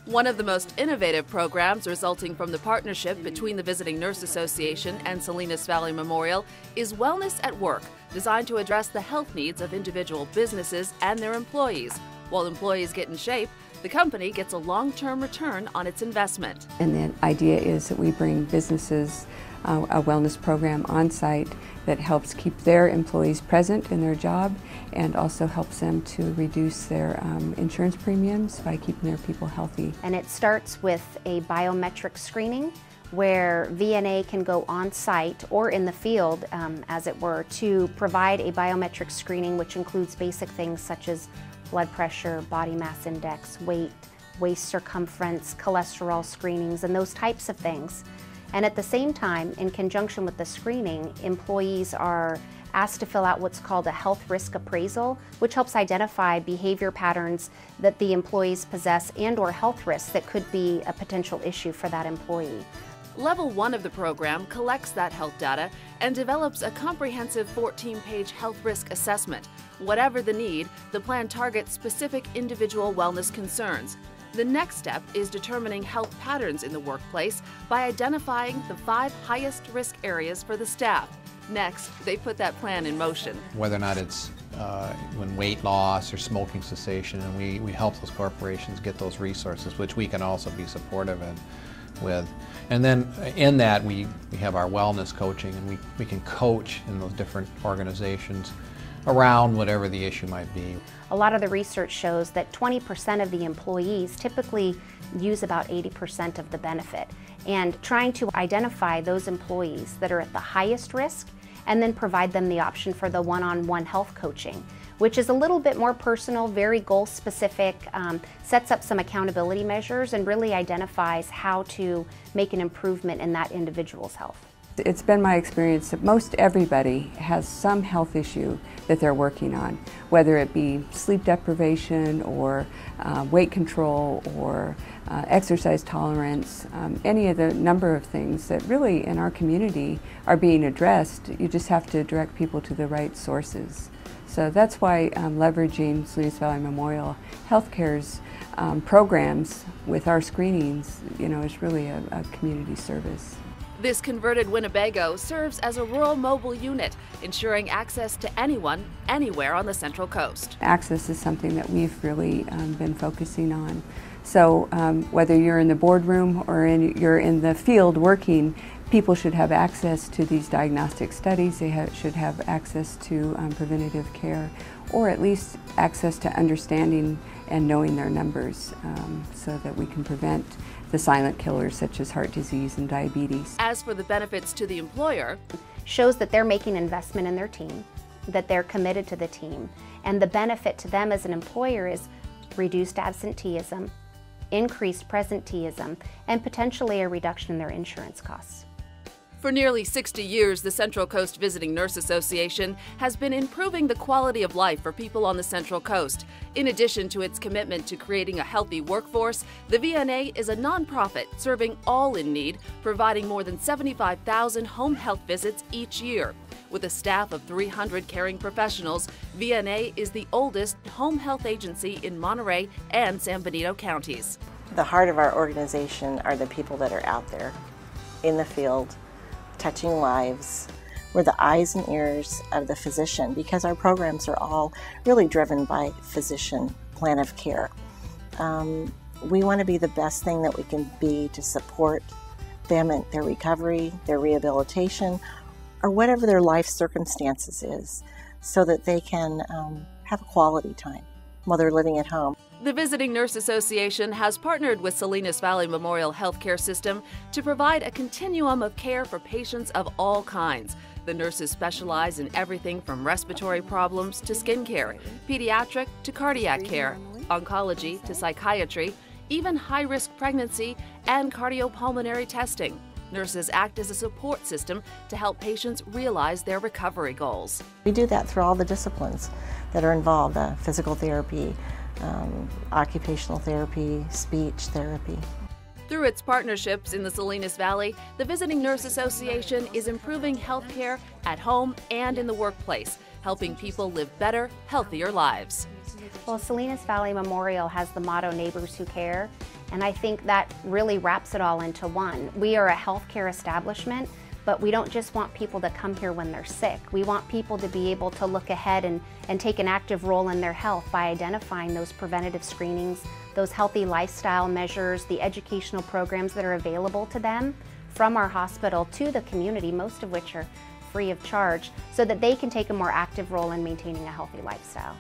One of the most innovative programs resulting from the partnership between the Visiting Nurse Association and Salinas Valley Memorial is Wellness at Work, designed to address the health needs of individual businesses and their employees. While employees get in shape, the company gets a long-term return on its investment. And the idea is that we bring businesses a wellness program on site that helps keep their employees present in their job and also helps them to reduce their insurance premiums by keeping their people healthy. And it starts with a biometric screening where VNA can go on site or in the field, as it were, to provide a biometric screening which includes basic things such as blood pressure, body mass index, weight, waist circumference, cholesterol screenings, and those types of things. And at the same time, in conjunction with the screening, employees are asked to fill out what's called a health risk appraisal, which helps identify behavior patterns that the employees possess and/or health risks that could be a potential issue for that employee. Level 1 of the program collects that health data and develops a comprehensive 14-page health risk assessment. Whatever the need, the plan targets specific individual wellness concerns. The next step is determining health patterns in the workplace by identifying the 5 highest risk areas for the staff. Next, they put that plan in motion. Whether or not it's when weight loss or smoking cessation, and we help those corporations get those resources, which we can also be supportive with. And then in that we have our wellness coaching, and we can coach in those different organizations around whatever the issue might be. A lot of the research shows that 20% of the employees typically use about 80% of the benefit. And trying to identify those employees that are at the highest risk and then provide them the option for the one-on-one health coaching, which is a little bit more personal, very goal-specific, sets up some accountability measures and really identifies how to make an improvement in that individual's health. It's been my experience that most everybody has some health issue that they're working on, whether it be sleep deprivation or weight control or exercise tolerance, any of the number of things that really in our community are being addressed. You just have to direct people to the right sources. So that's why leveraging Salinas Valley Memorial Healthcare's programs with our screenings, is really a community service. This converted Winnebago serves as a rural mobile unit, ensuring access to anyone, anywhere on the Central Coast. Access is something that we've really been focusing on. So whether you're in the boardroom or you're in the field working, people should have access to these diagnostic studies. They should have access to preventative care, or at least access to understanding and knowing their numbers so that we can prevent the silent killers such as heart disease and diabetes. As for the benefits to the employer, shows that they're making investment in their team, that they're committed to the team, and the benefit to them as an employer is reduced absenteeism, increased presenteeism, and potentially a reduction in their insurance costs. For nearly 60 years, the Central Coast Visiting Nurse Association has been improving the quality of life for people on the Central Coast. In addition to its commitment to creating a healthy workforce, the VNA is a nonprofit serving all in need, providing more than 75,000 home health visits each year. With a staff of 300 caring professionals, VNA is the oldest home health agency in Monterey and San Benito counties. The heart of our organization are the people that are out there in the field, touching lives. We're the eyes and ears of the physician because our programs are all really driven by physician plan of care. We want to be the best thing that we can be to support them in their recovery, their rehabilitation, or whatever their life circumstances is, so that they can have a quality time while they're living at home. The Visiting Nurse Association has partnered with Salinas Valley Memorial Healthcare System to provide a continuum of care for patients of all kinds. The nurses specialize in everything from respiratory problems to skin care, pediatric to cardiac care, oncology to psychiatry, even high-risk pregnancy and cardiopulmonary testing. Nurses act as a support system to help patients realize their recovery goals. We do that through all the disciplines that are involved, physical therapy, occupational therapy, speech therapy. Through its partnerships in the Salinas Valley, the Visiting Nurse Association is improving health care at home and in the workplace, helping people live better, healthier lives. Well, Salinas Valley Memorial has the motto, Neighbors Who Care, and I think that really wraps it all into one. We are a healthcare establishment, but we don't just want people to come here when they're sick. We want people to be able to look ahead and take an active role in their health by identifying those preventative screenings, those healthy lifestyle measures, the educational programs that are available to them from our hospital to the community, most of which are free of charge, so that they can take a more active role in maintaining a healthy lifestyle.